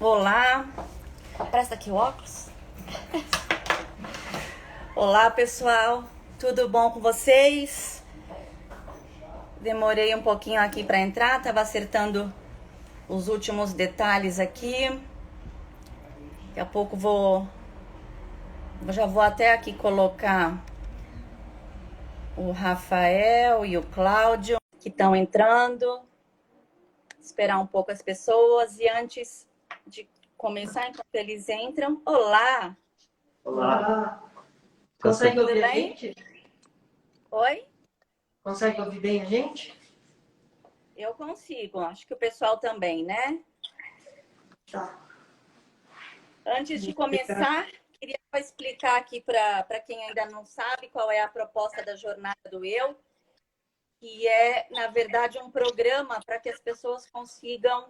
Olá, presta aqui o óculos. Olá, pessoal, tudo bom com vocês? Demorei um pouquinho aqui para entrar, tava acertando os últimos detalhes aqui. Daqui a pouco já vou até aqui colocar o Rafael e o Cláudio que estão entrando. Esperar um pouco as pessoas e antes de começar, enquanto eles entram, olá! Olá! Consegue ouvir a gente? Oi? Consegue ouvir bem a gente? Eu consigo, acho que o pessoal também, né? Tá. Antes de começar, queria explicar aqui para quem ainda não sabe qual é a proposta da Jornada do Eu, que é, na verdade, um programa para que as pessoas consigam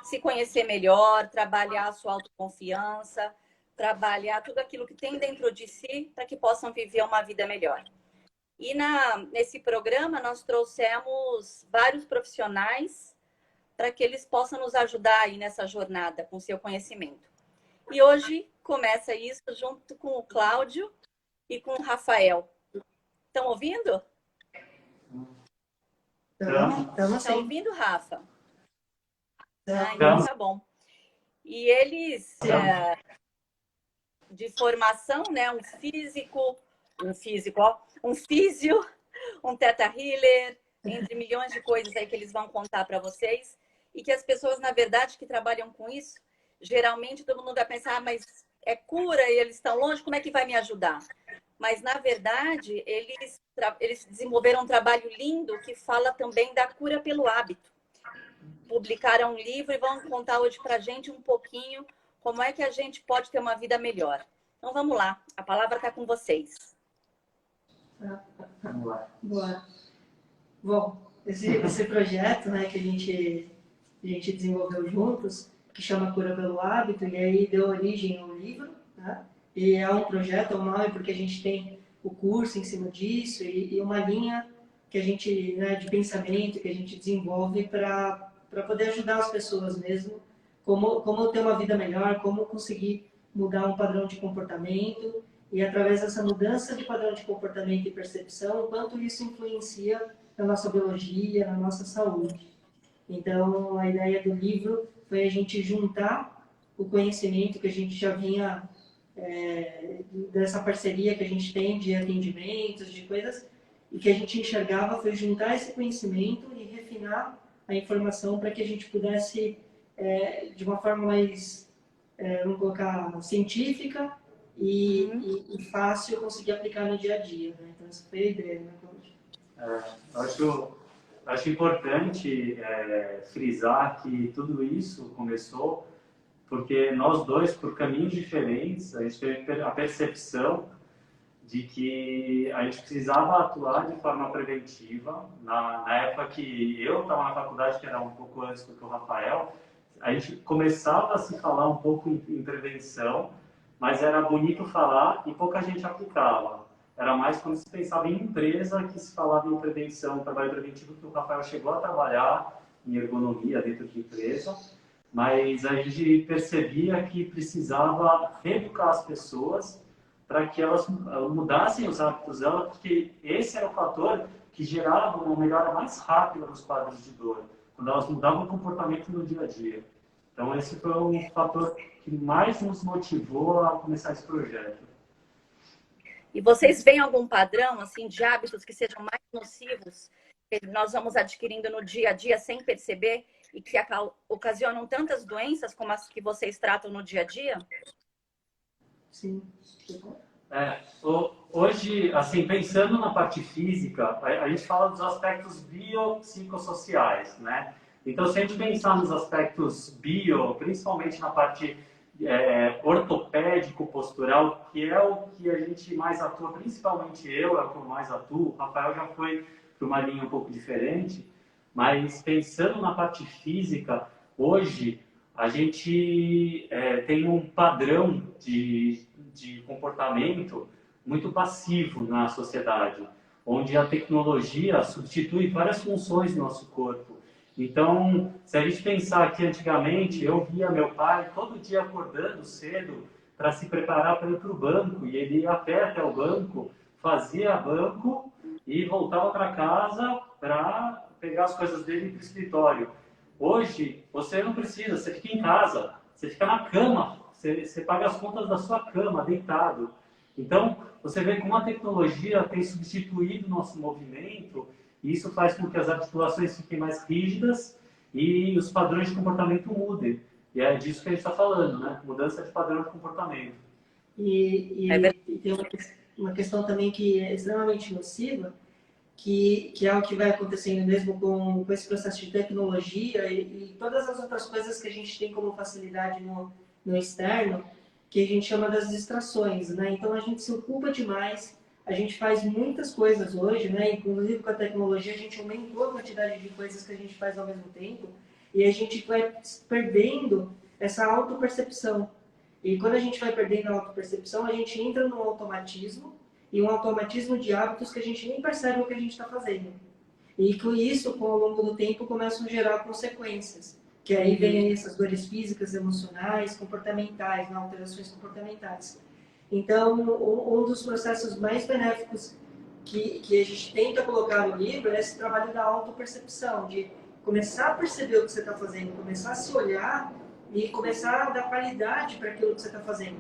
se conhecer melhor, trabalhar a sua autoconfiança, trabalhar tudo aquilo que tem dentro de si para que possam viver uma vida melhor. E nesse programa nós trouxemos vários profissionais para que eles possam nos ajudar aí nessa jornada com seu conhecimento. E hoje começa isso junto com o Cláudio e com o Rafael. Estão ouvindo? Estamos Estão sim. ouvindo, Rafa? Então tá bom. E eles, de formação, né, um físio, um teta healer, entre milhões de coisas aí que eles vão contar para vocês, e que as pessoas, na verdade, que trabalham com isso, geralmente todo mundo vai pensar, mas é cura e eles estão longe, como é que vai me ajudar? Mas, na verdade, eles desenvolveram um trabalho lindo que fala também da cura pelo hábito. Publicaram um livro e vão contar hoje para a gente um pouquinho como é que a gente pode ter uma vida melhor. Então, vamos lá. A palavra está com vocês. Vamos lá. Boa. Bom, esse projeto, né, que a gente desenvolveu juntos, que chama Cura pelo Hábito, e aí deu origem ao livro, né? E é um projeto, é um nome porque a gente tem o curso em cima disso e uma linha que a gente, né, de pensamento que a gente desenvolve para poder ajudar as pessoas mesmo, como ter uma vida melhor, como conseguir mudar um padrão de comportamento e através dessa mudança de padrão de comportamento e percepção, o quanto isso influencia na nossa biologia, na nossa saúde. Então, a ideia do livro foi a gente juntar o conhecimento que a gente já vinha, dessa parceria que a gente tem de atendimentos, de coisas, e que a gente enxergava foi juntar esse conhecimento e refinar a informação para que a gente pudesse, de uma forma mais, vamos colocar, científica e fácil, conseguir aplicar no dia a dia. Né? Então, essa foi a ideia, né, Cláudio? Acho importante frisar que tudo isso começou porque nós dois, por caminhos diferentes, a gente teve a percepção de que a gente precisava atuar de forma preventiva. Na época que eu estava na faculdade, que era um pouco antes do que o Rafael, a gente começava a se falar um pouco em prevenção, mas era bonito falar e pouca gente aplicava. Era mais quando se pensava em empresa que se falava em prevenção, trabalho preventivo, que o Rafael chegou a trabalhar em ergonomia dentro de empresa, mas a gente percebia que precisava reeducar as pessoas para que elas mudassem os hábitos delas, porque esse era o fator que gerava uma melhora mais rápida nos quadros de dor, quando elas mudavam o comportamento no dia a dia. Então esse foi um fator que mais nos motivou a começar esse projeto. E vocês veem algum padrão assim de hábitos que sejam mais nocivos, que nós vamos adquirindo no dia a dia sem perceber e que ocasionam tantas doenças como as que vocês tratam no dia a dia? Sim. Hoje, assim, pensando na parte física, a gente fala dos aspectos biopsicossociais, né? Então, se a gente pensar nos aspectos bio, principalmente na parte ortopédico-postural, que é o que a gente mais atua, principalmente eu, é o que eu mais atuo, o Rafael já foi para uma linha um pouco diferente, mas pensando na parte física, hoje a gente tem um padrão de comportamento muito passivo na sociedade, onde a tecnologia substitui várias funções do nosso corpo. Então, se a gente pensar que antigamente eu via meu pai todo dia acordando cedo para se preparar para ir para o banco, e ele ia a pé até o banco, fazia banco e voltava para casa para pegar as coisas dele para o escritório. Hoje, você não precisa, você fica em casa, você fica na cama, você paga as contas da sua cama, deitado. Então, você vê como a tecnologia tem substituído o nosso movimento, e isso faz com que as articulações fiquem mais rígidas e os padrões de comportamento mudem. E é disso que a gente está falando, né? Mudança de padrão de comportamento. E tem uma questão também que é extremamente nociva, que é o que vai acontecendo mesmo com esse processo de tecnologia e todas as outras coisas que a gente tem como facilidade no externo, que a gente chama das distrações, né? Então a gente se ocupa demais, a gente faz muitas coisas hoje, né? Inclusive com a tecnologia a gente aumentou a quantidade de coisas que a gente faz ao mesmo tempo e a gente vai perdendo essa autopercepção. E quando a gente vai perdendo a autopercepção, a gente entra num automatismo, e um automatismo de hábitos que a gente nem percebe o que a gente está fazendo. E com isso, ao longo do tempo, começam a gerar consequências. Que aí vem essas dores físicas, emocionais, comportamentais, né? Alterações comportamentais. Então, um dos processos mais benéficos que a gente tenta colocar no livro é esse trabalho da autopercepção, de começar a perceber o que você está fazendo, começar a se olhar e começar a dar qualidade para aquilo que você está fazendo.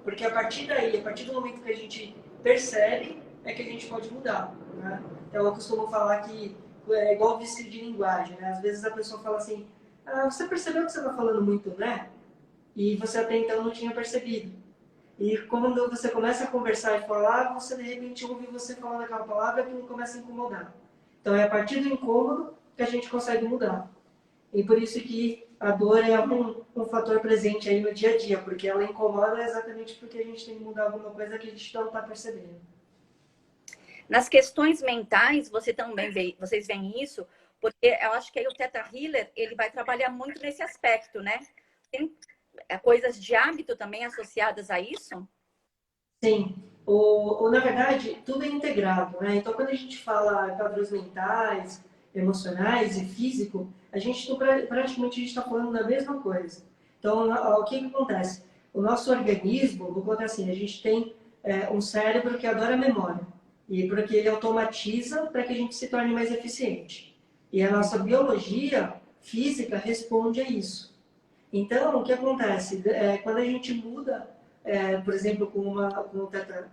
Porque a partir daí, a partir do momento que a gente percebe, é que a gente pode mudar, né? Então eu costumo falar que é igual vício de linguagem, né? Às vezes a pessoa fala assim, você percebeu que você está falando muito, né? E você até então não tinha percebido. E quando você começa a conversar e falar, você de repente ouve você falando aquela palavra e aquilo começa a incomodar. Então é a partir do incômodo que a gente consegue mudar. E por isso que a dor é um fator presente aí no dia a dia, porque ela incomoda exatamente porque a gente tem que mudar alguma coisa que a gente não está percebendo. Nas questões mentais, vocês veem isso, porque eu acho que aí o Theta Healer, ele vai trabalhar muito nesse aspecto, né? Tem coisas de hábito também associadas a isso? Sim. Na verdade, tudo é integrado, né? Então, quando a gente fala padrões mentais, emocionais e físico, a gente praticamente está falando da mesma coisa. Então, o que acontece? O nosso organismo, vou colocar assim, a gente tem um cérebro que adora memória. E porque ele automatiza para que a gente se torne mais eficiente. E a nossa biologia física responde a isso. Então, o que acontece? Quando a gente muda, por exemplo, com o Theta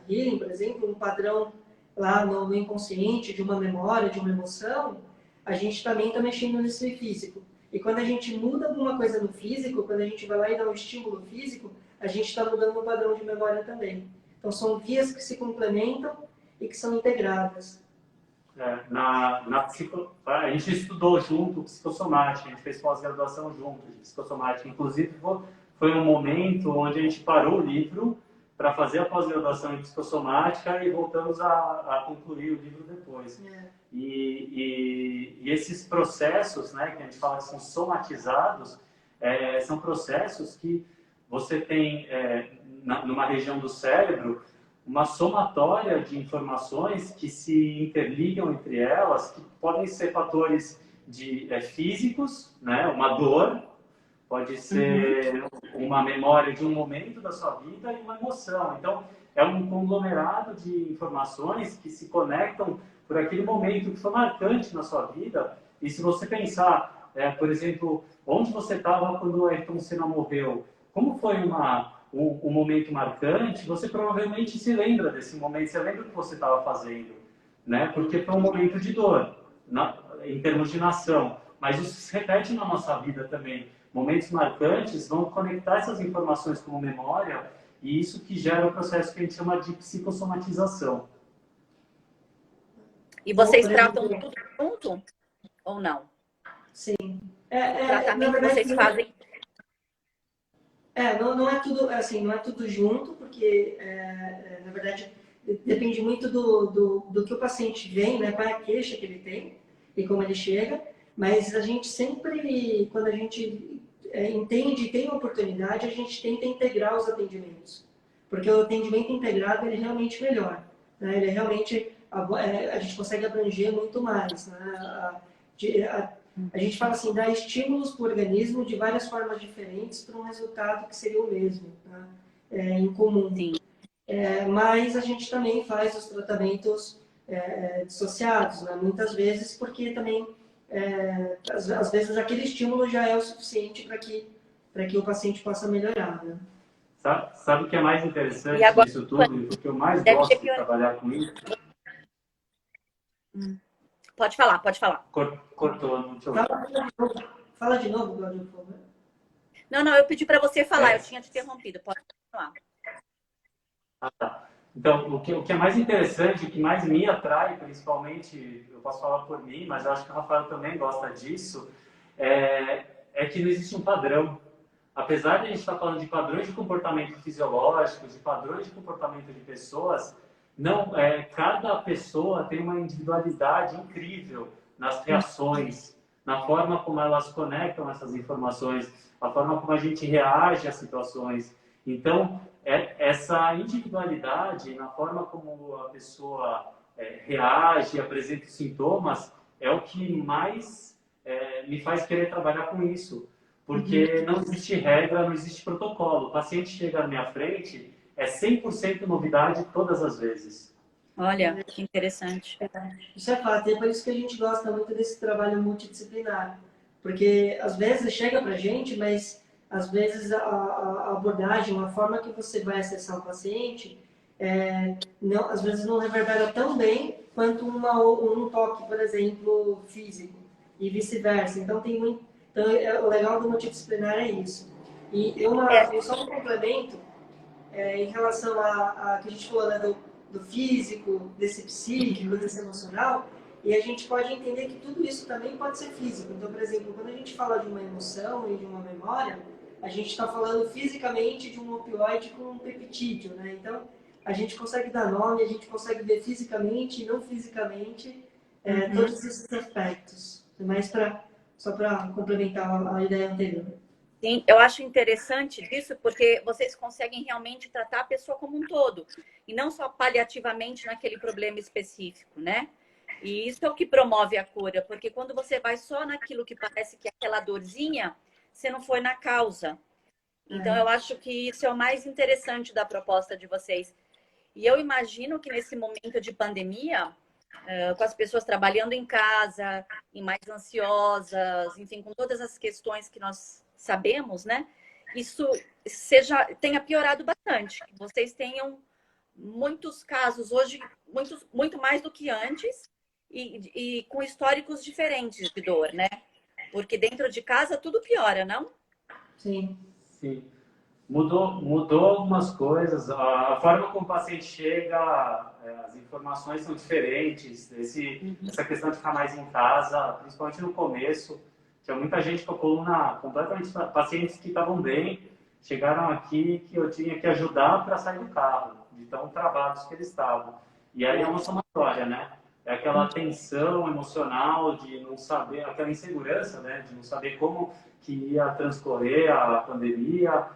Healing, por exemplo, um padrão lá no inconsciente de uma memória, de uma emoção, a gente também está mexendo nesse físico. E quando a gente muda alguma coisa no físico, quando a gente vai lá e dá um estímulo físico, a gente está mudando o padrão de memória também. Então, são vias que se complementam e que são integradas. A gente estudou junto psicossomática, a gente fez pós-graduação junto de psicossomática. Inclusive, foi um momento onde a gente parou o livro para fazer a pós-graduação em psicossomática e voltamos a concluir o livro depois. E esses processos, né, que a gente fala que são somatizados, são processos que você tem numa região do cérebro uma somatória de informações que se interligam entre elas, que podem ser fatores físicos, né? Uma dor, pode ser uma memória de um momento da sua vida e uma emoção. Então, é um conglomerado de informações que se conectam por aquele momento que foi marcante na sua vida. E se você pensar, por exemplo, onde você estava quando o Ayrton Senna morreu, como foi um momento marcante, você provavelmente se lembra desse momento, você lembra o que você estava fazendo, né? Porque foi um momento de dor, em termos de nação. Mas isso se repete na nossa vida também. Momentos marcantes vão conectar essas informações como memória e isso que gera o processo que a gente chama de psicossomatização. E vocês tratam tudo junto ou não? Sim. O tratamento que vocês fazem... Não é tudo assim, não é tudo junto, porque na verdade depende muito do que o paciente vem, né, qual é a queixa que ele tem e como ele chega, mas a gente sempre, quando a gente entende e tem a oportunidade, a gente tenta integrar os atendimentos, porque o atendimento integrado ele é realmente melhor, né, ele é realmente, a gente consegue abranger muito mais, né, A gente fala assim, dá estímulos para o organismo de várias formas diferentes para um resultado que seria o mesmo, tá? Em comum. Sim. Mas a gente também faz os tratamentos dissociados, né? Muitas vezes, porque também, às vezes, aquele estímulo já é o suficiente para que o paciente possa melhorar, né? Sabe o que é mais interessante E agora, disso tudo? E o que eu mais deve ter gosto de pior. trabalhar com isso? Pode falar, pode falar. Cortou, não te ouvi. Fala de novo, Claudio, por favor. Não, eu pedi para você falar, eu tinha te interrompido. Pode continuar. Ah, tá. Então, o que é mais interessante, o que mais me atrai, principalmente, eu posso falar por mim, mas eu acho que o Rafael também gosta disso, é que não existe um padrão. Apesar de a gente estar falando de padrões de comportamento fisiológico, de padrões de comportamento de pessoas, não, cada pessoa tem uma individualidade incrível nas reações, na forma como elas conectam essas informações, a forma como a gente reage às situações. Então, essa individualidade, na forma como a pessoa reage, apresenta os sintomas, é o que mais me faz querer trabalhar com isso. Porque não existe regra, não existe protocolo. O paciente chega na minha frente, é 100% novidade todas as vezes. Olha, que interessante. Isso é fato, e é por isso que a gente gosta muito desse trabalho multidisciplinar. Porque às vezes chega pra gente, mas às vezes a abordagem, a forma que você vai acessar o paciente, não, às vezes não reverbera tão bem quanto um toque, por exemplo, físico, e vice-versa. Então, o legal do multidisciplinar é isso. E só um complemento, em relação a que a gente falou, né, do físico, desse psíquico, desse emocional, e a gente pode entender que tudo isso também pode ser físico. Então, por exemplo, quando a gente fala de uma emoção e de uma memória, a gente está falando fisicamente de um opioide com um peptídeo, né? Então, a gente consegue dar nome, a gente consegue ver fisicamente e não fisicamente todos esses aspectos. Mas só para complementar a ideia anterior. Sim, eu acho interessante disso porque vocês conseguem realmente tratar a pessoa como um todo e não só paliativamente naquele problema específico, né? E isso é o que promove a cura, porque quando você vai só naquilo que parece que é aquela dorzinha, você não foi na causa. Então, eu acho que isso é o mais interessante da proposta de vocês. E eu imagino que nesse momento de pandemia, com as pessoas trabalhando em casa, e mais ansiosas, enfim, com todas as questões que nós sabemos, né? Isso tenha piorado bastante. Vocês tenham muitos casos hoje, muito mais do que antes, e com históricos diferentes de dor, né? Porque dentro de casa tudo piora, não? Sim. Sim. Mudou algumas coisas. A forma como o paciente chega, as informações são diferentes. Essa questão de ficar mais em casa, principalmente no começo, tinha muita gente com a coluna completamente... Pacientes que estavam bem, chegaram aqui que eu tinha que ajudar para sair do carro, de tão travados que eles estavam. E aí é uma somatória, né? É aquela tensão emocional de não saber, aquela insegurança, né? De não saber como que ia transcorrer a pandemia.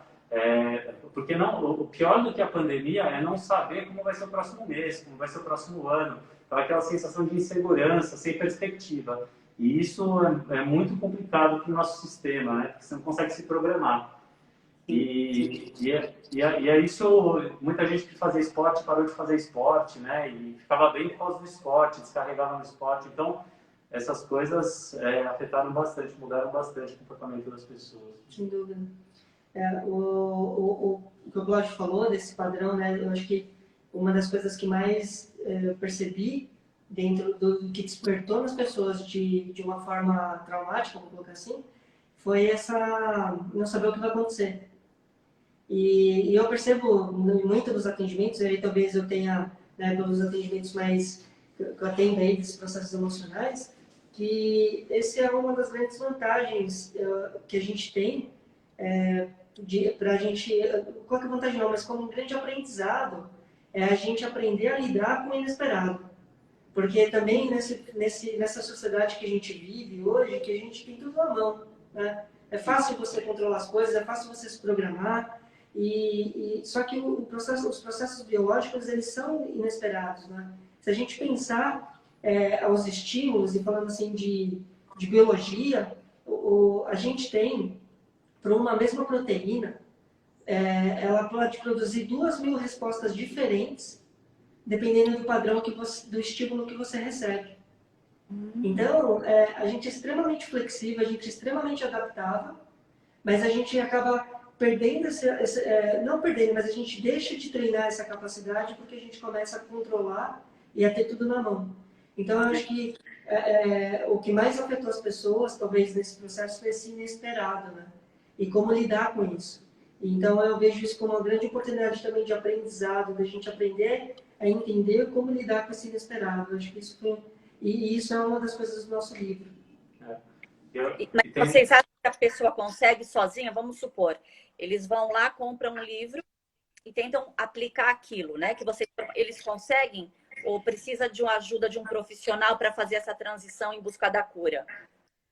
Porque não, o pior do que a pandemia é não saber como vai ser o próximo mês, como vai ser o próximo ano. Então, aquela sensação de insegurança, sem perspectiva. E isso é muito complicado para o nosso sistema, né? Porque você não consegue se programar. E é isso, muita gente que fazia esporte parou de fazer esporte, né? E ficava bem por causa do esporte, descarregava no esporte. Então, essas coisas afetaram bastante, mudaram bastante o comportamento das pessoas. Sem dúvida. O que o Cláudio falou desse padrão, né? Eu acho que uma das coisas que mais eu percebi dentro do que despertou nas pessoas de uma forma traumática, vou colocar assim, foi não saber o que vai acontecer. E eu percebo muito dos atendimentos, aí talvez eu tenha, né, pelos atendimentos mais que eu atendo aí desses processos emocionais, que esse é uma das grandes vantagens que a gente tem para a gente, qual que é a vantagem não, mas como um grande aprendizado, é a gente aprender a lidar com o inesperado. Porque também nessa sociedade que a gente vive hoje, que a gente tem tudo à mão, né? É fácil você controlar as coisas, é fácil você se programar, só que os processos biológicos, eles são inesperados, né? Se a gente pensar aos estímulos, e falando assim de biologia, a gente tem, para uma mesma proteína, ela pode produzir 2.000 respostas diferentes, dependendo do padrão do estímulo que você recebe. Então, a gente é extremamente flexível, a gente é extremamente adaptável, mas a gente acaba perdendo não perdendo, mas a gente deixa de treinar essa capacidade porque a gente começa a controlar e a ter tudo na mão. Então, eu acho que o que mais afetou as pessoas, talvez, nesse processo foi esse inesperado, né? E como lidar com isso. Então, eu vejo isso como uma grande oportunidade também de aprendizado, da gente aprender a entender como lidar com esse inesperado. Eu acho que isso é uma das coisas do nosso livro. Mas vocês acham que a pessoa consegue sozinha? Vamos supor, eles vão lá, compram um livro e tentam aplicar aquilo, né? Eles conseguem ou precisa de uma ajuda de um profissional para fazer essa transição em busca da cura?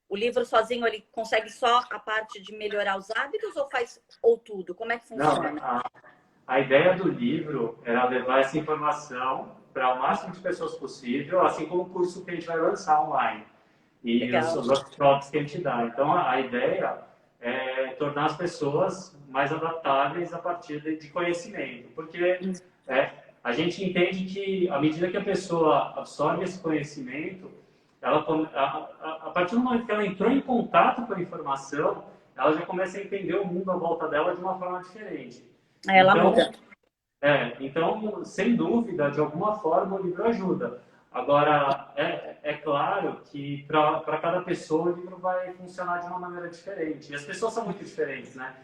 O livro sozinho, ele consegue só a parte de melhorar os hábitos ou faz tudo? Como é que funciona? Não, a ideia do livro era levar essa informação para o máximo de pessoas possível, assim como o curso que a gente vai lançar online e os workshops que a gente dá. Então, a ideia é tornar as pessoas mais adaptáveis a partir de conhecimento, porque a gente entende que, à medida que a pessoa absorve esse conhecimento, a partir do momento que ela entrou em contato com a informação, ela já começa a entender o mundo à volta dela de uma forma diferente. Ela muda. Então, sem dúvida, de alguma forma o livro ajuda. Agora, é claro que para cada pessoa o livro vai funcionar de uma maneira diferente. E as pessoas são muito diferentes, né?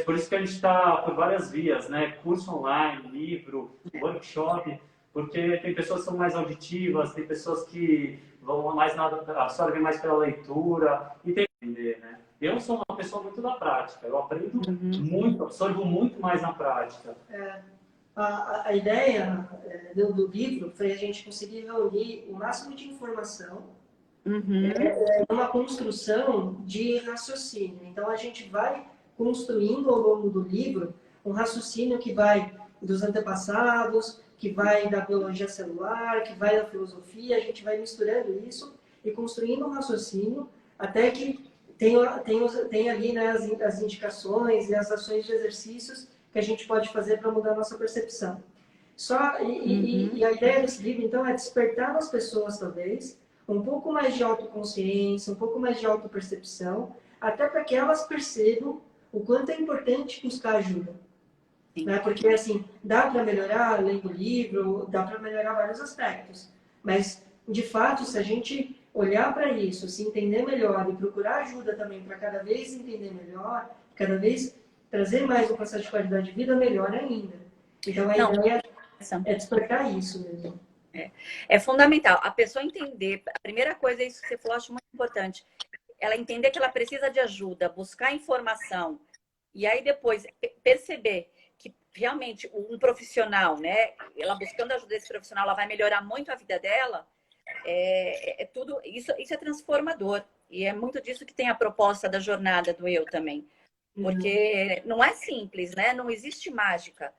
Por isso que a gente está por várias vias, né? Curso online, livro, workshop, porque tem pessoas que são mais auditivas, tem pessoas que absorvem mais pela leitura e tem que entender, né? Eu sou uma pessoa muito da prática, eu aprendo muito, absorvo muito mais na prática. A ideia do livro foi a gente conseguir reunir o máximo de informação numa construção de raciocínio. Então, a gente vai construindo ao longo do livro um raciocínio que vai dos antepassados, que vai da biologia celular, que vai da filosofia, a gente vai misturando isso e construindo um raciocínio até que tem ali, né, as indicações e as ações de exercícios que a gente pode fazer para mudar a nossa percepção. E a ideia desse livro, então, é despertar nas pessoas, talvez, um pouco mais de autoconsciência, um pouco mais de autopercepção, até para que elas percebam o quanto é importante buscar ajuda. Né? Porque, assim, dá para melhorar lendo o livro, dá para melhorar vários aspectos. Mas, de fato, se a gente olhar para isso, se entender melhor e procurar ajuda também para cada vez entender melhor, cada vez trazer mais um processo de qualidade de vida, melhor ainda. Então, a ideia é despertar isso mesmo. É fundamental. A pessoa entender, a primeira coisa é isso que você falou, acho muito importante. Ela entender que ela precisa de ajuda, buscar informação. E aí depois perceber que realmente um profissional, né? Ela buscando ajuda desse profissional, ela vai melhorar muito a vida dela. Tudo isso é transformador. E é muito disso que tem a proposta da jornada do Eu também. Porque não é simples, né? Não existe mágica.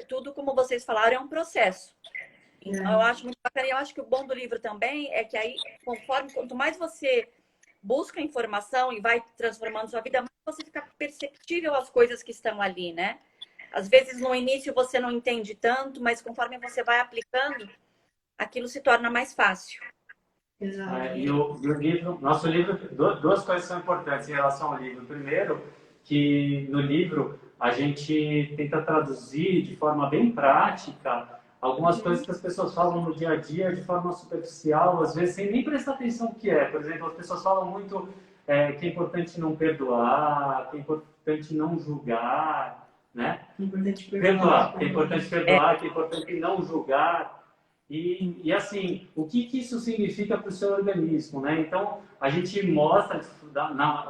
Tudo, como vocês falaram, é um processo. Então, eu acho muito bacana. E eu acho que o bom do livro também é que aí, quanto mais você busca informação e vai transformando sua vida, mais você fica perceptível às coisas que estão ali, né? Às vezes, no início, você não entende tanto, mas conforme você vai aplicando, aquilo se torna mais fácil. E o livro, nosso livro, duas coisas são importantes em relação ao livro. Primeiro, que no livro a gente tenta traduzir de forma bem prática algumas coisas que as pessoas falam no dia a dia de forma superficial, às vezes sem nem prestar atenção no que é. Por exemplo, as pessoas falam muito que é importante não perdoar, que é importante não julgar, né? É importante perdoar, que é importante perdoar, que é importante não julgar. E assim, o que isso significa para o seu organismo, né? Então, a gente mostra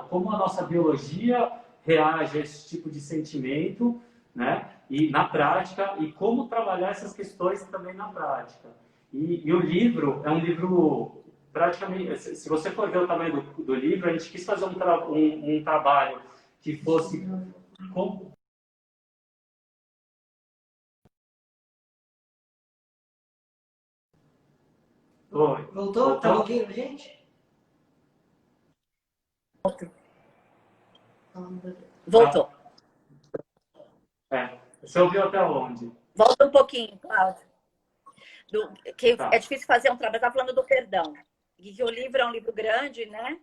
como a nossa biologia reage a esse tipo de sentimento, né? E na prática, e como trabalhar essas questões também na prática. E o livro é um livro praticamente, se você for ver o tamanho do livro, a gente quis fazer um trabalho que fosse Voltou? Tá ouvindo a gente? Voltou. Você ouviu até onde? Volta um pouquinho, Cláudio. Tá. É difícil fazer um trabalho. Tá falando do perdão. E que o livro é um livro grande, né?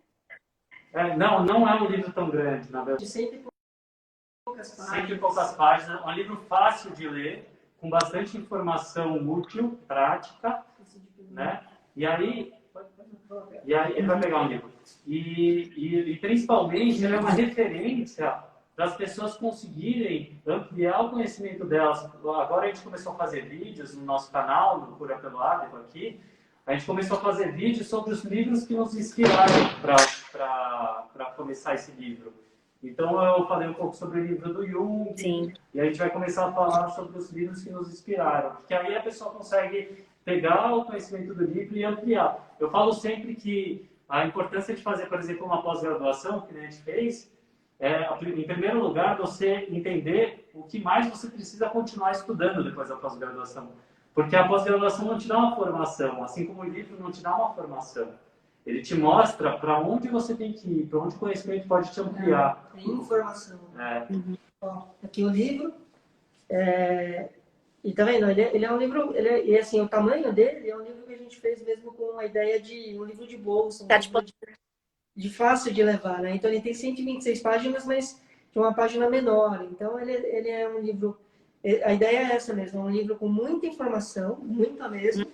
Não é um livro tão grande, na verdade. Sempre poucas páginas. Sempre poucas páginas. É um livro fácil de ler, com bastante informação útil, prática, né? E aí ele vai pegar um livro. E principalmente ele é uma referência para as pessoas conseguirem ampliar o conhecimento delas. Agora a gente começou a fazer vídeos no nosso canal, no Cura pelo Hábito aqui. A gente começou a fazer vídeos sobre os livros que nos inspiraram para começar esse livro. Então eu falei um pouco sobre o livro do Jung. Sim. E a gente vai começar a falar sobre os livros que nos inspiraram. Porque aí a pessoa consegue pegar o conhecimento do livro e ampliar. Eu falo sempre que a importância de fazer, por exemplo, uma pós-graduação, que a gente fez, em primeiro lugar, você entender o que mais você precisa continuar estudando depois da pós-graduação. Porque a pós-graduação não te dá uma formação, assim como o livro não te dá uma formação. Ele te mostra para onde você tem que ir, para onde o conhecimento pode te ampliar. Tem informação. Ó, aqui o livro. E tá vendo? Ele é um livro, e assim, o tamanho dele é um livro que a gente fez mesmo com a ideia de um livro de bolsa, de fácil de levar, né? Então ele tem 126 páginas, mas de uma página menor. Então ele é um livro, a ideia é essa mesmo, é um livro com muita informação, muita mesmo,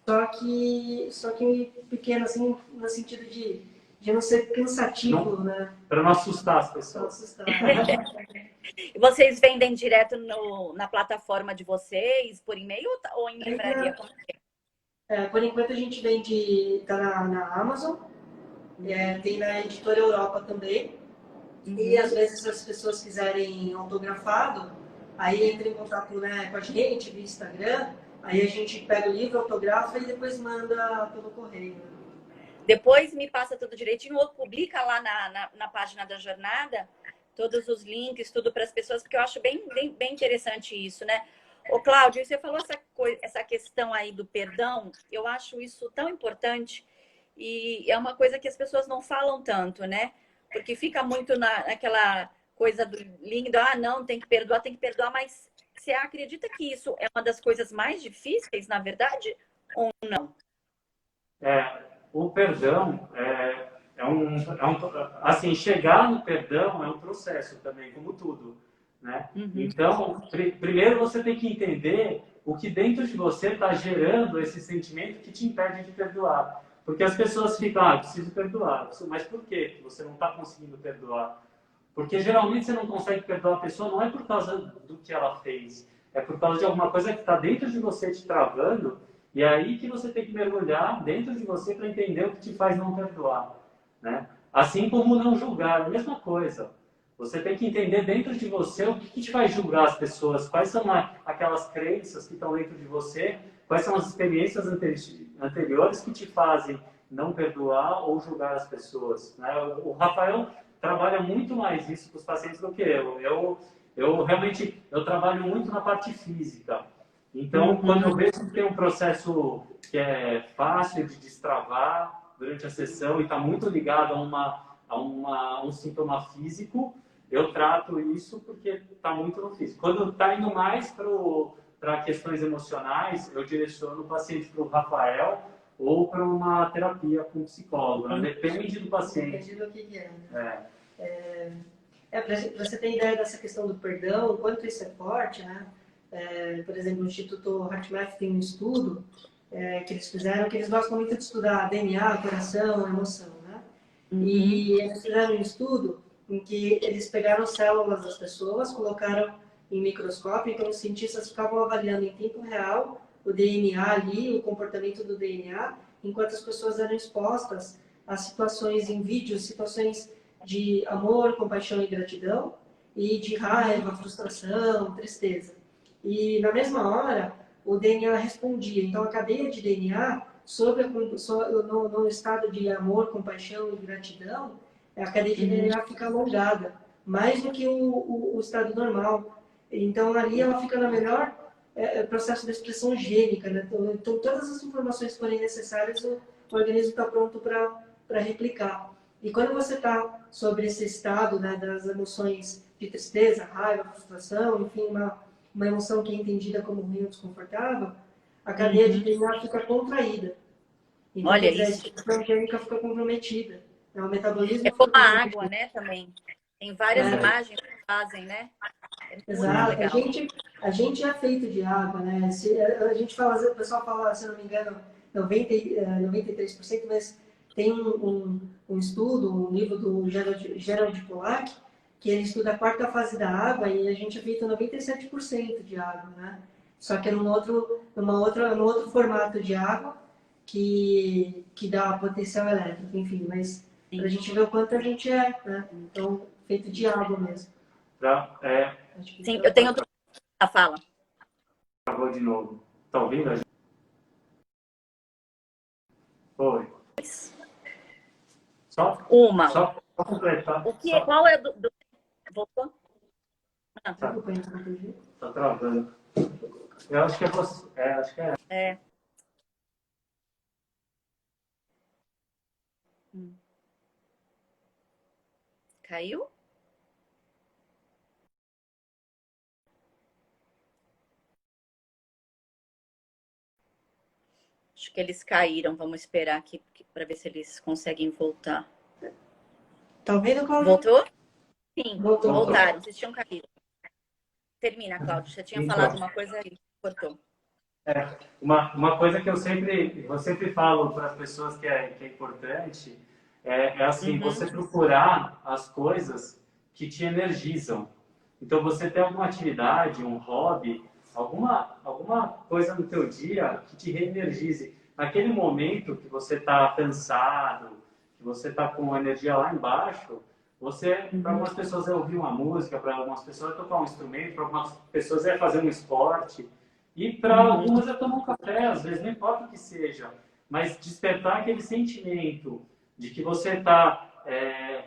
só que pequeno, assim, no sentido de não ser cansativo, não, né? Para não assustar as pessoas. Não assustar. E vocês vendem direto na plataforma de vocês, por e-mail ou em livraria? Por enquanto a gente vende, tá na Amazon, tem na Editora Europa também. E às vezes se as pessoas quiserem autografado, aí entra em contato, né, com a gente via Instagram, aí a gente pega o livro, autografa e depois manda pelo correio. Depois me passa tudo direitinho ou publica lá na página da jornada todos os links, tudo para as pessoas, porque eu acho bem interessante isso, né? Ô, Cláudio, você falou essa questão aí do perdão, eu acho isso tão importante e é uma coisa que as pessoas não falam tanto, né? Porque fica muito naquela coisa do lindo, não, tem que perdoar, mas você acredita que isso é uma das coisas mais difíceis, na verdade, ou não? O perdão assim, chegar no perdão é um processo também, como tudo, né? Então, primeiro você tem que entender o que dentro de você está gerando esse sentimento que te impede de perdoar. Porque as pessoas ficam, preciso perdoar. Mas por que você não está conseguindo perdoar? Porque geralmente você não consegue perdoar a pessoa não é por causa do que ela fez, é por causa de alguma coisa que está dentro de você te travando. E é aí que você tem que mergulhar dentro de você para entender o que te faz não perdoar, né? Assim como não julgar, a mesma coisa. Você tem que entender dentro de você o que te faz julgar as pessoas, quais são aquelas crenças que estão dentro de você, quais são as experiências anteriores que te fazem não perdoar ou julgar as pessoas, né? O Rafael trabalha muito mais isso com os pacientes do que eu. Eu realmente trabalho muito na parte física. Então, quando eu vejo que tem um processo que é fácil de destravar durante a sessão e está muito ligado a um sintoma físico, eu trato isso porque está muito no físico. Quando está indo mais para questões emocionais, eu direciono o paciente para o Rafael ou para uma terapia com psicólogo. Né? Depende do paciente. Depende do que é, né? Para você ter ideia dessa questão do perdão, o quanto isso é forte, né? Por exemplo, o Instituto HeartMath tem um estudo que eles fizeram, que eles gostam muito de estudar DNA, coração, emoção, né? E eles fizeram um estudo em que eles pegaram células das pessoas, colocaram em microscópio, então os cientistas ficavam avaliando em tempo real o DNA ali, o comportamento do DNA, enquanto as pessoas eram expostas a situações em vídeos, situações de amor, compaixão e gratidão, e de raiva, frustração, tristeza. E na mesma hora, o DNA respondia. Então, a cadeia de DNA, no estado de amor, compaixão e gratidão, a cadeia de DNA fica alongada, mais do que o estado normal. Então, ali ela fica no melhor processo de expressão gênica, né? Então, todas as informações que forem necessárias, o organismo está pronto para replicar. E quando você está sobre esse estado, né, das emoções de tristeza, raiva, frustração, enfim, uma emoção que é entendida como ruim ou desconfortável, a cadeia de DNA fica contraída. Então, Olha quer dizer, a isso. estrogênica fica comprometida. Né? O metabolismo É fica como a comprometido. água, né, também. Tem várias imagens que fazem, né? É muito Exato. legal. A gente é feito de água, né? A gente fala, o pessoal fala, se eu não me engano, 93%, mas tem um estudo, um livro do Gerald Pollack, que ele estuda a quarta fase da água e a gente é feito 97% de água, né? Só que é num outro formato de água que dá potencial elétrico, enfim, mas para a Sim. gente ver o quanto a gente é, né? Então, feito de água mesmo. Tá? Acho que Sim, isso eu tenho outra fala. Travou de novo. Tá ouvindo a gente? Foi. Uma. Só completar. Qual é do... Voltou? Ah, Será que eu ponho para proteger? Tá travando. Eu acho que é você. Acho que é. é. Caiu? Acho que eles caíram. Vamos esperar aqui para ver se eles conseguem voltar. Tá ouvindo, Cláudio? Voltou? Sim, Voltou. voltaram. Vocês tinham caído. Termina, Cláudio. Você tinha falado Então, uma coisa aí. Cortou. uma coisa que eu sempre falo para as pessoas que é importante é assim, você procurar as coisas que te energizam. Então, você tem alguma atividade, um hobby, alguma coisa no teu dia que te reenergize. Naquele momento que você está cansado, que você está com a energia lá embaixo, para algumas pessoas é ouvir uma música, para algumas pessoas é tocar um instrumento, para algumas pessoas é fazer um esporte. E para algumas é tomar um café, às vezes, não importa o que seja, mas despertar aquele sentimento de que você está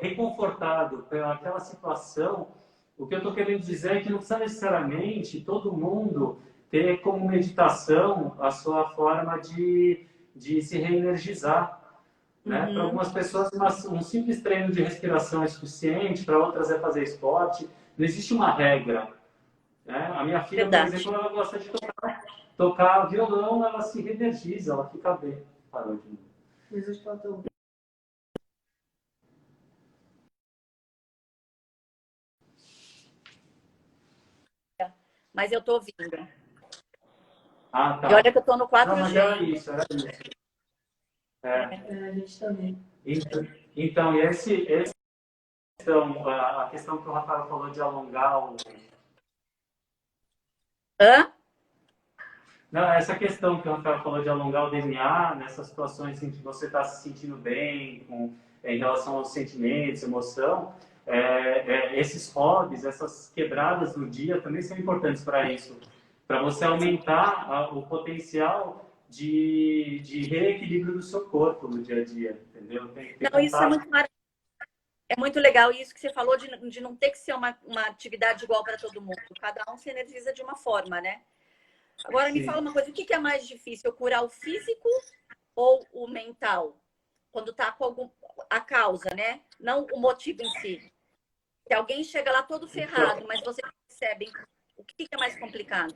reconfortado pelaquela situação. O que eu estou querendo dizer é que não precisa necessariamente todo mundo ter como meditação a sua forma de se reenergizar. Né? Para algumas pessoas, um simples treino de respiração é suficiente, para outras é fazer esporte. Não existe uma regra. Né? A minha filha, por Verdade. exemplo, ela gosta de tocar violão, ela se reenergiza, ela fica bem. Parou de novo. Mas eu estou ouvindo. Mas eu tô ouvindo. Ah, E olha tá. que eu tô no Não, 4G. mas era isso, era isso. A gente também. Então, a questão que o Rafael falou de alongar Hã? Não, essa questão que o Rafael falou de alongar o DNA, nessas situações em que você está se sentindo bem em relação aos sentimentos, emoção, esses hobbies, essas quebradas do dia também são importantes para isso, para você aumentar o potencial de reequilíbrio do seu corpo no dia a dia, entendeu? Tem que ter Não, isso é contato. muito maravilhoso. É muito legal isso que você falou de não ter que ser uma atividade igual para todo mundo. Cada um se energiza de uma forma, né? Agora me Sim. fala uma coisa, o que é mais difícil, curar o físico ou o mental? Quando tá com a causa, né? Não o motivo em si. Se alguém chega lá todo ferrado, mas você percebe, o que é mais complicado?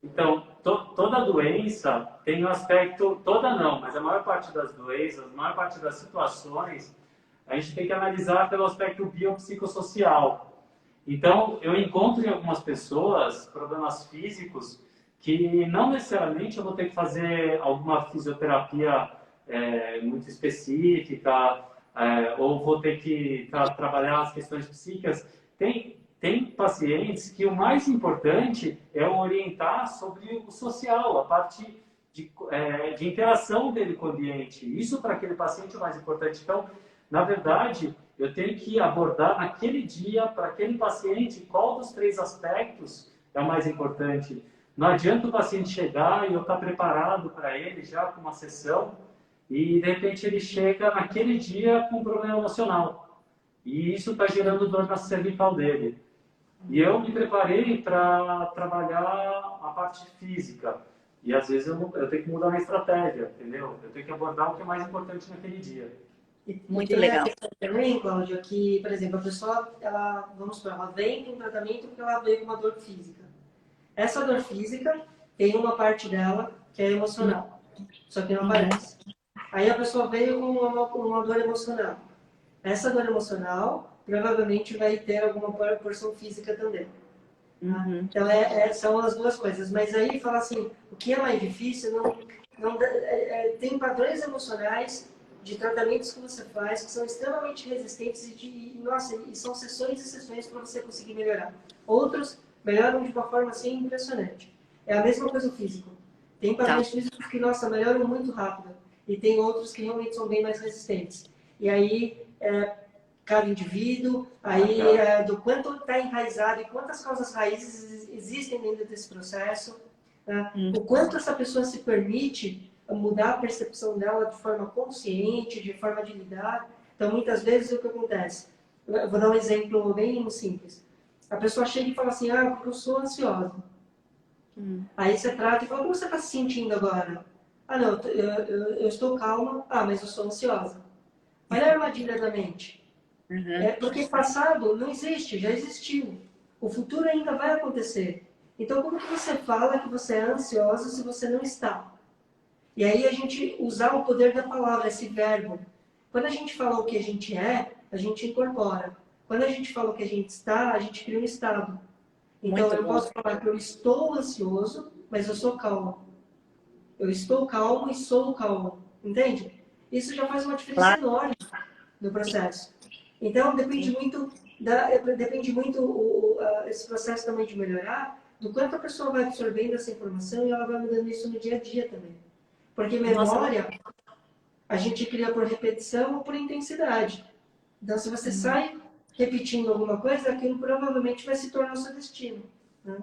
Então, toda doença tem um aspecto, toda não, mas a maior parte das doenças, a maior parte das situações, a gente tem que analisar pelo aspecto biopsicossocial. Então, eu encontro em algumas pessoas problemas físicos que não necessariamente eu vou ter que fazer alguma fisioterapia muito específica, ou vou ter que trabalhar as questões psíquicas. Tem pacientes que o mais importante é orientar sobre o social, a parte de interação dele com o ambiente. Isso para aquele paciente é o mais importante. Então, na verdade, eu tenho que abordar naquele dia, para aquele paciente, qual dos três aspectos é o mais importante. Não adianta o paciente chegar e eu estar preparado para ele já com uma sessão e, de repente, ele chega naquele dia com um problema emocional. E isso está gerando dor na cervical dele. E eu me preparei para trabalhar a parte física. E, às vezes, eu tenho que mudar minha estratégia, entendeu? Eu tenho que abordar o que é mais importante naquele dia. Muito tem legal. a questão também, Cláudia, que, por exemplo, a pessoa, ela, vamos supor, ela vem com um tratamento porque ela veio com uma dor física. Essa dor física tem uma parte dela que é emocional, só que não aparece. Aí a pessoa veio com uma dor emocional. Essa dor emocional provavelmente vai ter alguma porção física também. Então, são as duas coisas. Mas aí, fala assim, o que é mais difícil, tem padrões emocionais de tratamentos que você faz que são extremamente resistentes e são sessões e sessões para você conseguir melhorar. Outros melhoram de uma forma assim impressionante. É a mesma coisa o físico. Tem padrões físicos que, nossa, melhoram muito rápido. E tem outros que realmente são bem mais resistentes. E aí, cada indivíduo, aí do quanto está enraizado e quantas causas raízes existem dentro desse processo, né? O quanto essa pessoa se permite mudar a percepção dela de forma consciente, de forma de lidar. Então, muitas vezes, o que acontece? Eu vou dar um exemplo bem simples. A pessoa chega e fala assim, porque eu sou ansiosa. Aí você trata e fala, como você está se sentindo agora? Não, eu estou calma. Mas eu sou ansiosa. Olha a armadilha da mente. Porque passado não existe, já existiu. O futuro ainda vai acontecer. Então, como que você fala que você é ansiosa se você não está? E aí a gente usar o poder da palavra, esse verbo. Quando a gente fala o que a gente incorpora. Quando a gente fala o que a gente está, a gente cria um estado. Então, eu posso falar que eu estou ansioso, mas eu sou calmo. Eu estou calmo e sou calmo. Entende? Isso já faz uma diferença enorme no processo. Então, depende muito, esse processo também de melhorar, do quanto a pessoa vai absorvendo essa informação e ela vai mudando isso no dia a dia também. Porque memória, a gente cria por repetição ou por intensidade. Então, se você sai repetindo alguma coisa, aquilo provavelmente vai se tornar o seu destino. Né?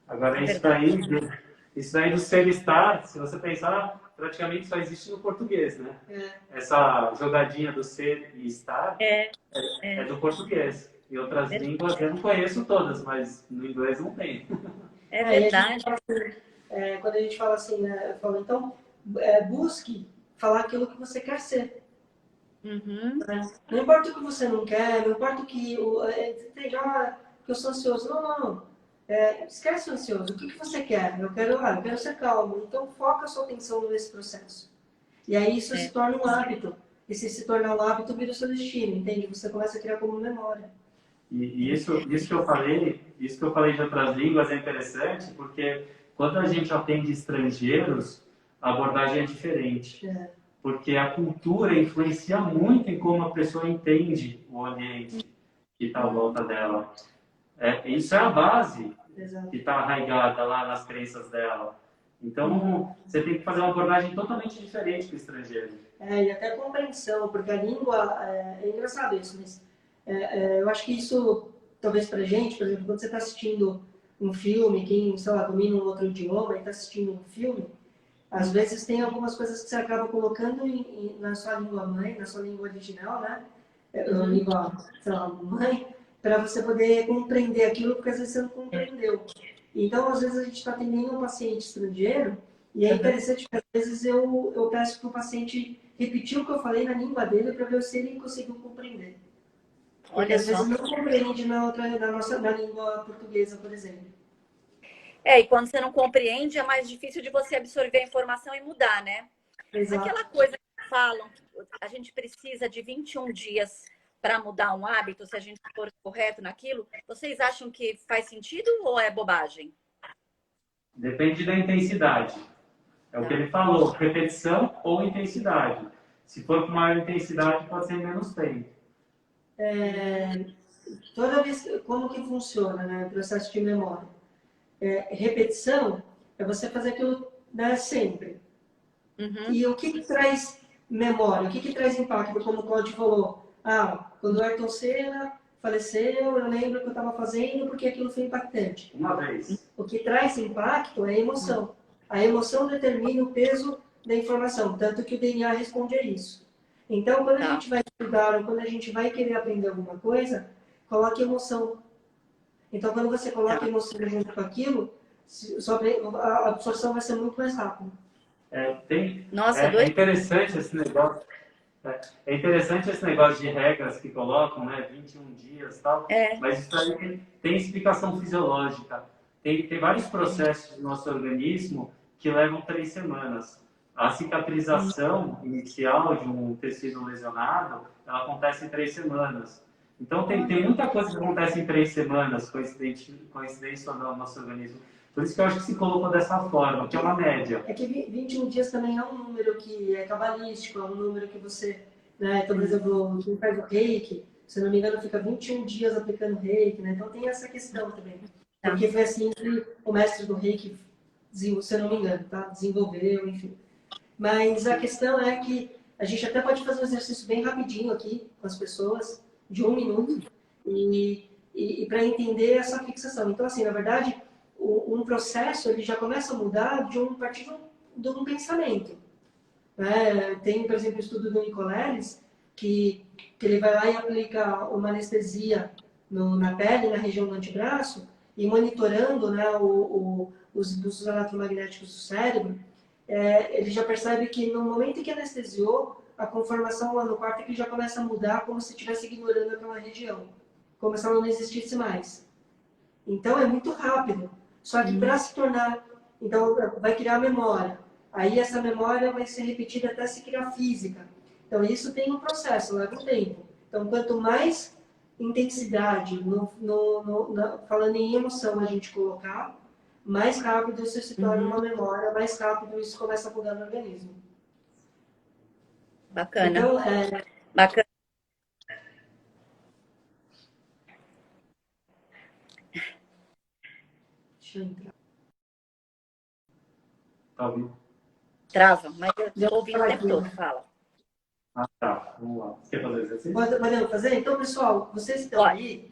Agora, isso daí do ser e estar, se você pensar, praticamente só existe no português, né? Essa jogadinha do ser e estar é do português. Em outras línguas eu não conheço todas, mas no inglês não tem. É verdade. Quando a gente fala assim, né, então, busque falar aquilo que você quer ser. Né? Não importa o que você não quer, não importa o que que eu sou ansioso. Não. Esquece o ansioso. O que você quer? Eu quero ser calmo. Então, foca a sua atenção nesse processo. E aí isso se torna um hábito. E se tornar um hábito, vira o seu destino, entende? Você começa a criar como memória. E isso que eu falei de outras línguas é interessante, porque quando a gente atende estrangeiros, a abordagem é diferente. Porque a cultura influencia muito em como a pessoa entende o ambiente que está à volta dela. Isso é a base que está arraigada lá nas crenças dela. Então, você tem que fazer uma abordagem totalmente diferente para o estrangeiro. E até compreensão, porque a língua, é engraçado isso, mas eu acho que isso, talvez pra gente, por exemplo, quando você está assistindo um filme, quem, sei lá, domina um outro idioma e está assistindo um filme, às vezes tem algumas coisas que você acaba colocando na sua língua mãe, na sua língua original, né? Língua, sei lá, mãe, para você poder compreender aquilo, porque às vezes você não compreendeu. Então, às vezes a gente está atendendo um paciente estrangeiro e é interessante que às vezes eu peço para o paciente repetir o que eu falei na língua dele para ver se ele conseguiu compreender. Porque às vezes não compreende na língua portuguesa, por exemplo. E quando você não compreende, é mais difícil de você absorver a informação e mudar, né? Exato. Aquela coisa que falam, a gente precisa de 21 dias para mudar um hábito, se a gente for correto naquilo, vocês acham que faz sentido ou é bobagem? Depende da intensidade. É o que ele falou, repetição ou intensidade. Se for com maior intensidade, pode ser menos tempo. Toda vez, como que funciona, né, o processo de memória? Repetição é você fazer aquilo, né, sempre. E o que traz memória? O que traz impacto? Como o Claudio falou, quando o Ayrton Senna faleceu, eu lembro que eu estava fazendo porque aquilo foi impactante. Uma vez. O que traz impacto é a emoção. A emoção determina o peso da informação, tanto que o DNA responde a isso. Então, quando a gente vai estudar ou quando a gente vai querer aprender alguma coisa, coloque emoção. Então, quando você coloca emoção junto com aquilo, a absorção vai ser muito mais rápida. Nossa, é interessante esse negócio. É interessante esse negócio de regras que colocam, né? 21 dias e tal, mas isso aí tem explicação fisiológica. Tem vários processos do nosso organismo que levam 3 semanas. A cicatrização inicial de um tecido lesionado, ela acontece em 3 semanas. Então, tem muita coisa que acontece em 3 semanas, coincidência ou não, no nosso organismo. Por isso que eu acho que se colocou dessa forma, que é uma média. É que 21 dias também é um número que é cabalístico, é um número que você, né, então, por exemplo, quem faz o reiki, se não me engano, fica 21 dias aplicando reiki, né? Então tem essa questão também. Porque foi assim que o mestre do reiki, se eu não me engano, tá? Desenvolveu, enfim. Mas a questão é que a gente até pode fazer um exercício bem rapidinho aqui com as pessoas, de 1 minuto, e para entender essa fixação. Então, assim, na verdade, um processo ele já começa a mudar de um partido de um pensamento. Né? Tem, por exemplo, o estudo do Nicoleles, que ele vai lá e aplica uma anestesia na pele, na região do antebraço, e monitorando, né, os impulsos eletromagnéticos do cérebro, ele já percebe que no momento em que anestesiou, a conformação lá no córtex já começa a mudar como se estivesse ignorando aquela região, como se ela não existisse mais. Então é muito rápido. Só que para se tornar, então vai criar memória. Aí essa memória vai ser repetida até se criar física. Então isso tem um processo, leva um tempo. Então quanto mais intensidade, falando em emoção, a gente colocar, mais rápido isso se torna uma memória, mais rápido isso começa a mudar no organismo. Bacana. Então, Bacana. Deixa eu entrar. Tá ouvindo? Trava, mas eu estou ouvindo o tempo todo, fala. Ah, tá. Vamos lá. Você quer fazer o exercício? Podemos fazer? Então, pessoal, vocês que estão aí,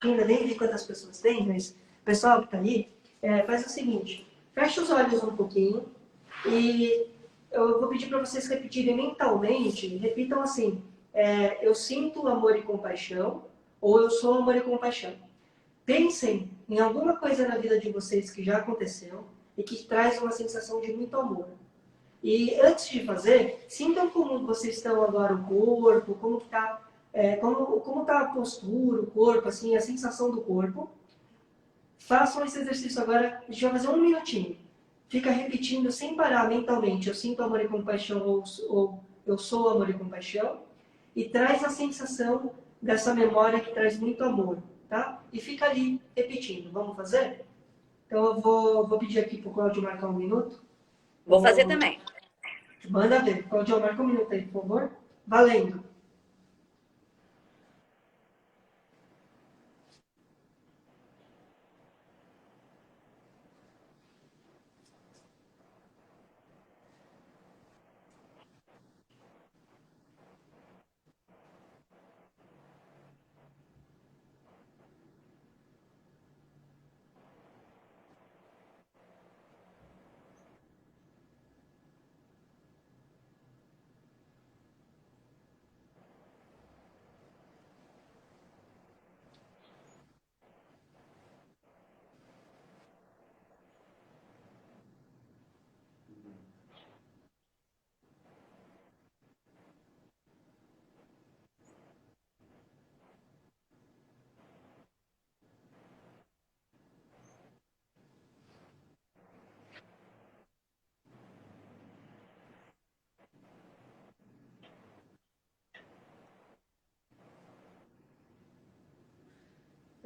ainda nem vi quantas pessoas tem, mas o pessoal que está aí, faz o seguinte, fecha os olhos um pouquinho e eu vou pedir para vocês repetirem mentalmente, repitam assim, eu sinto amor e compaixão, ou eu sou amor e compaixão. Pensem em alguma coisa na vida de vocês que já aconteceu e que traz uma sensação de muito amor. E antes de fazer, sintam como vocês estão agora o corpo, como está como tá a postura, o corpo, assim, a sensação do corpo. Façam esse exercício agora, a gente vai fazer 1 minutinho. Fica repetindo sem parar mentalmente, eu sinto amor e compaixão, ou eu sou amor e compaixão. E traz a sensação dessa memória que traz muito amor, tá? E fica ali repetindo. Vamos fazer? Então eu vou pedir aqui para o Cláudio marcar 1 minuto. Vou fazer também. Manda ver. Claudio, marca 1 minuto aí, por favor. Valendo.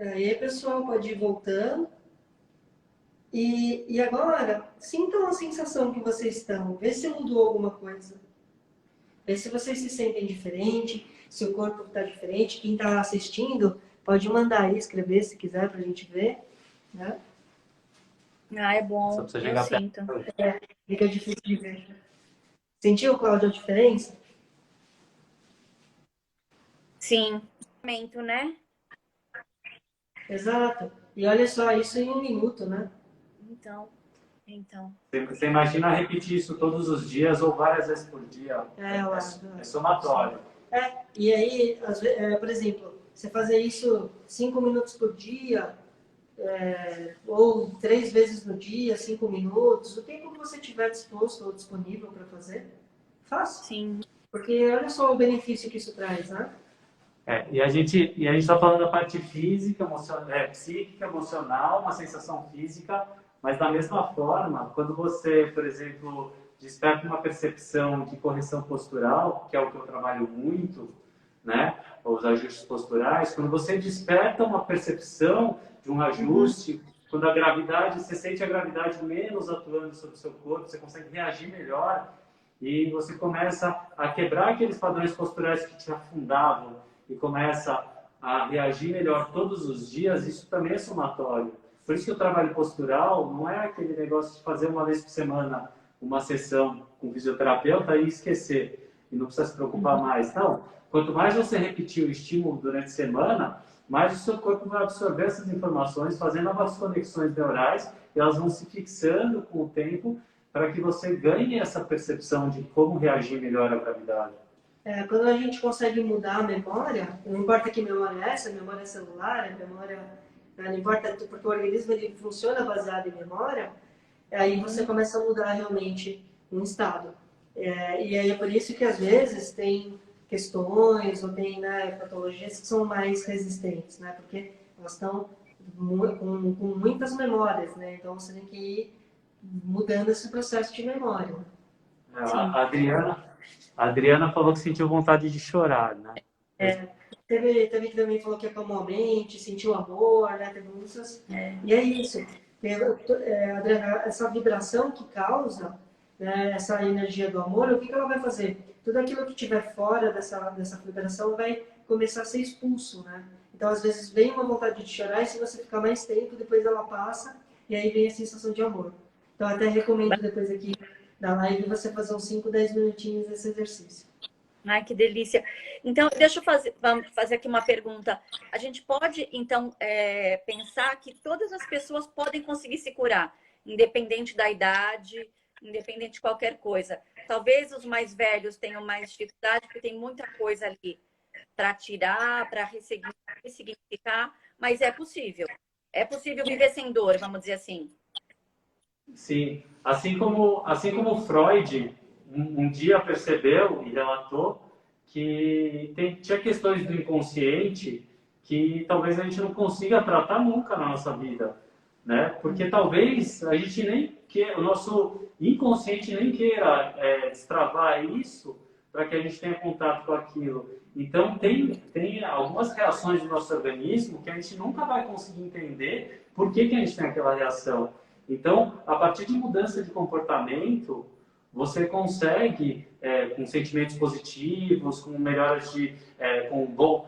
Aí, pessoal, pode ir voltando. E agora, sintam a sensação que vocês estão. Vê se mudou alguma coisa. Vê se vocês se sentem diferente, se o corpo está diferente. Quem está assistindo, pode mandar aí, escrever se quiser, para a gente ver. Né? Ah, é bom. Só precisa Eu chegar sinto. Fica difícil de ver. Sentiu, Cláudio, a diferença? Sim. Né? Exato. E olha só, isso em 1 minuto, né? Então. Você imagina repetir isso todos os dias ou várias vezes por dia? É somatório. E aí, por exemplo, você fazer isso 5 minutos por dia, ou 3 vezes no dia, 5 minutos, o tempo que você tiver disposto ou disponível para fazer, faça. Sim. Porque olha só o benefício que isso traz, né? E a gente está falando da parte física, psíquica, emocional, uma sensação física, mas da mesma forma, quando você, por exemplo, desperta uma percepção de correção postural, que é o que eu trabalho muito, né? Os ajustes posturais, quando você desperta uma percepção de um ajuste, quando a gravidade, você sente a gravidade menos atuando sobre o seu corpo, você consegue reagir melhor e você começa a quebrar aqueles padrões posturais que te afundavam e começa a reagir melhor todos os dias, isso também é somatório. Por isso que o trabalho postural não é aquele negócio de fazer uma vez por semana uma sessão com o fisioterapeuta e esquecer, e não precisa se preocupar mais. Não, quanto mais você repetir o estímulo durante a semana, mais o seu corpo vai absorver essas informações, fazendo novas conexões neurais, e elas vão se fixando com o tempo para que você ganhe essa percepção de como reagir melhor à gravidade. Quando a gente consegue mudar a memória, não importa que memória é essa, memória celular, memória, não importa, porque o organismo ele funciona baseado em memória, aí você começa a mudar realmente um estado. E aí é por isso que às vezes tem questões ou tem, né, patologias que são mais resistentes, né, porque elas estão com muitas memórias, né, então você tem que ir mudando esse processo de memória. A Adriana falou que sentiu vontade de chorar, né? Teve que também falou que acalmou a mente, sentiu amor, né? Teve muitas. E é isso. Essa vibração que causa, né, essa energia do amor, o que ela vai fazer? Tudo aquilo que estiver fora dessa vibração vai começar a ser expulso, né? Então, às vezes, vem uma vontade de chorar e se você ficar mais tempo, depois ela passa e aí vem a sensação de amor. Então, até recomendo depois aqui da live você fazer uns 5, 10 minutinhos desse exercício. Ai, que delícia. Então, vamos fazer aqui uma pergunta. A gente pode, então, pensar que todas as pessoas podem conseguir se curar, independente da idade, independente de qualquer coisa. Talvez os mais velhos tenham mais dificuldade, porque tem muita coisa ali para tirar, para ressignificar, mas é possível. É possível viver sem dor, vamos dizer assim. Sim, assim como Freud um dia percebeu e relatou que tinha questões do inconsciente que talvez a gente não consiga tratar nunca na nossa vida, né? Porque talvez a gente o nosso inconsciente nem queira destravar isso para que a gente tenha contato com aquilo. Então tem algumas reações do nosso organismo que a gente nunca vai conseguir entender por que a gente tem aquela reação. Então, a partir de mudança de comportamento, você consegue, com sentimentos positivos, com melhoras com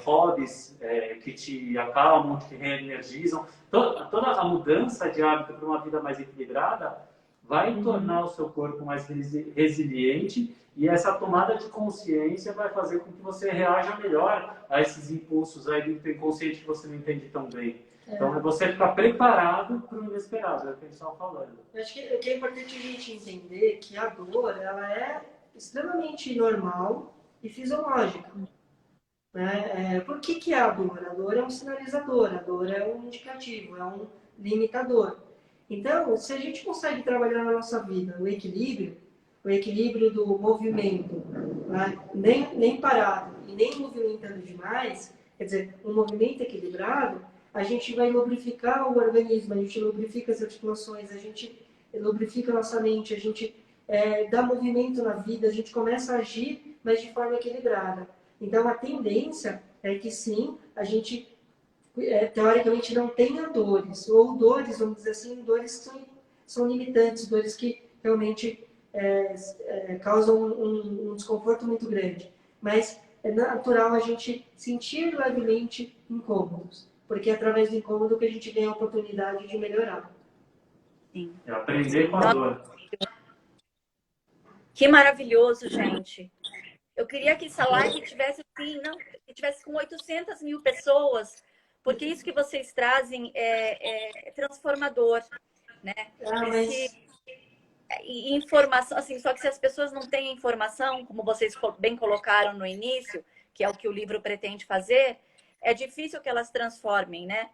hobbies que te acalmam, que te reenergizam, toda a mudança de hábito para uma vida mais equilibrada vai tornar o seu corpo mais resiliente e essa tomada de consciência vai fazer com que você reaja melhor a esses impulsos aí do inconsciente que você não entende tão bem. Então, é você ficar preparado para o inesperado, é o que a gente estava falando. Eu acho que é importante a gente entender que a dor, ela é extremamente normal e fisiológica. Né? Por que é a dor? A dor é um sinalizador, a dor é um indicativo, é um limitador. Então, se a gente consegue trabalhar na nossa vida o equilíbrio do movimento, né? nem parado e nem movimentando demais, quer dizer, um movimento equilibrado, a gente vai lubrificar o organismo, a gente lubrifica as articulações, a gente lubrifica a nossa mente, a gente dá movimento na vida, a gente começa a agir, mas de forma equilibrada. Então, a tendência é que sim, a gente, teoricamente, não tenha dores, ou dores, vamos dizer assim, dores que são limitantes, dores que realmente causam um desconforto muito grande. Mas é natural a gente sentir levemente incômodos, porque é através do incômodo que a gente ganha a oportunidade de melhorar. Sim. É aprender com a dor. Que maravilhoso, gente. Eu queria que essa live tivesse assim, que tivesse com 800 mil pessoas, porque isso que vocês trazem é transformador, né? E informação, assim, só que se as pessoas não têm informação, como vocês bem colocaram no início, que é o que o livro pretende fazer, é difícil que elas transformem, né?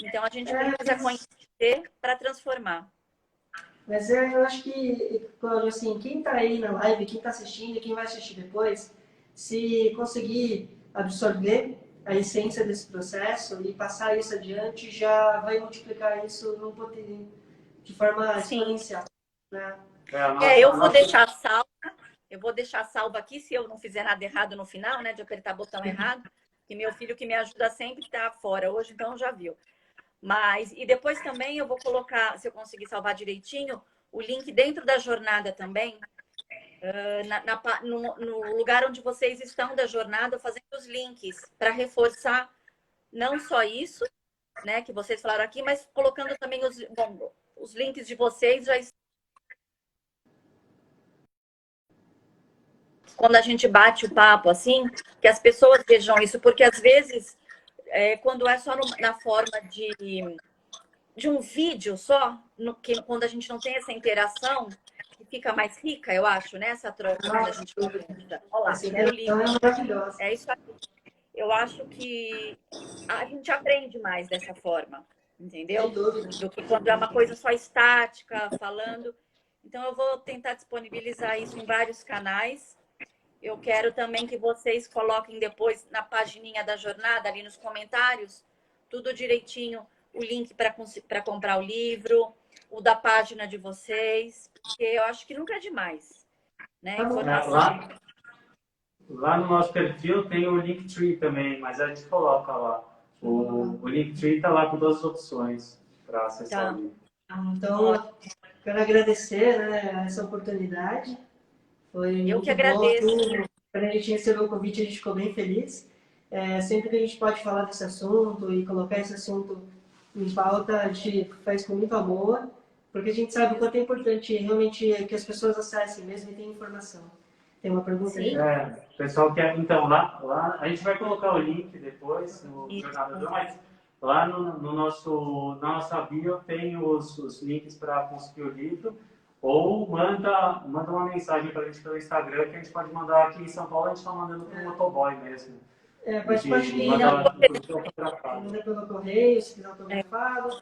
Então a gente precisa conhecer para transformar. Mas eu acho que, Cláudio, assim, quem está aí na live, quem está assistindo, quem vai assistir depois, se conseguir absorver a essência desse processo e passar isso adiante, já vai multiplicar isso de forma Sim. exponencial, né? Eu vou deixar salva aqui, se eu não fizer nada errado no final, né, de apertar botão errado, que meu filho que me ajuda sempre está fora hoje, então já viu. Mas, e depois também eu vou colocar, se eu conseguir salvar direitinho, o link dentro da jornada também, no lugar onde vocês estão da jornada, fazendo os links para reforçar não só isso, né, que vocês falaram aqui, mas colocando também os links de vocês já estão. Quando a gente bate o papo assim, que as pessoas vejam isso, porque às vezes, quando é só na forma de um vídeo só, quando a gente não tem essa interação, que fica mais rica, eu acho, né? Essa troca quando a gente conversa. Olha lá, Essa quero interação livro. é maravilhosa. É isso aqui. Eu acho que a gente aprende mais dessa forma, entendeu? Do que quando é uma coisa só estática, falando. Então, eu vou tentar disponibilizar isso em vários canais. Eu quero também que vocês coloquem depois na pagininha da jornada, ali nos comentários, tudo direitinho, o link para comprar o livro, o da página de vocês, porque eu acho que nunca é demais, né? Informação. Lá no nosso perfil tem o Linktree também, mas a gente coloca lá. O Linktree está lá com 2 opções para acessar o livro. Então, quero agradecer, né, essa oportunidade. Foi Eu muito que agradeço. bom. Quando a gente recebeu o convite, a gente ficou bem feliz. Sempre que a gente pode falar desse assunto e colocar esse assunto em pauta, a gente faz com muito amor, porque a gente sabe o quanto é importante realmente que as pessoas acessem mesmo e tenham informação. Tem uma pergunta aí? O pessoal quer. Então, lá a gente vai colocar o link depois no Jornada do, mas lá na nossa bio tem os links para conseguir o livro. Ou manda uma mensagem para a gente pelo Instagram, que a gente pode mandar aqui em São Paulo, a gente está mandando para o motoboy mesmo. Pode manda pelo correio, se quiser autografado,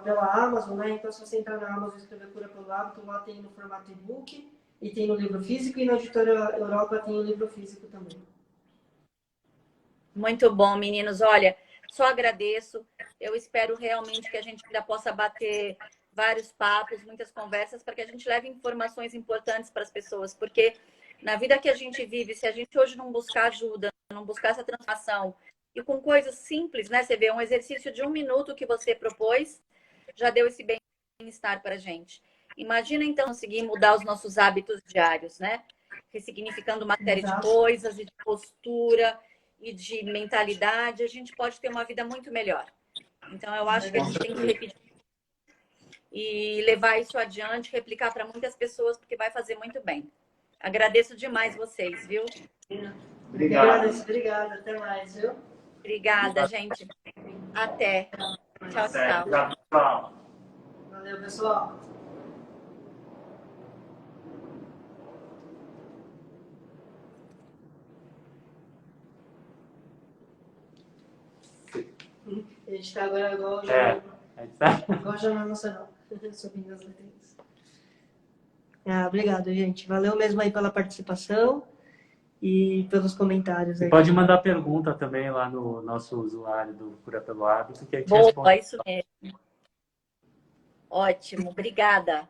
pela Amazon, né? Então, se você entrar na Amazon e escrever Cura pelo Hábito, lá tem no formato e-book, e tem no livro físico, e na Editora Europa tem o livro físico também. Muito bom, meninos. Olha, só agradeço. Eu espero realmente que a gente ainda possa bater vários papos, muitas conversas, para que a gente leve informações importantes para as pessoas, porque na vida que a gente vive, se a gente hoje não buscar ajuda, não buscar essa transformação, e com coisas simples, né? Você vê um exercício de 1 minuto que você propôs, já deu esse bem-estar para a gente. Imagina, então, conseguir mudar os nossos hábitos diários, né? Ressignificando uma série de coisas, e de postura, e de mentalidade, a gente pode ter uma vida muito melhor. Então, eu acho que a gente tem que repetir e levar isso adiante, replicar para muitas pessoas, porque vai fazer muito bem. Agradeço demais vocês, viu? Obrigado. Obrigada. Até mais, viu? Obrigada, gente. Até. Tchau, tchau. Tchau. Valeu, pessoal. A gente está agora igual o Jornal Nacional, subindo as letrinhas. Obrigado, gente. Valeu mesmo aí pela participação e pelos comentários. Aí. Pode mandar pergunta também lá no nosso usuário do Cura pelo Hábito, que a gente responde. Boa, isso mesmo. Ótimo, obrigada.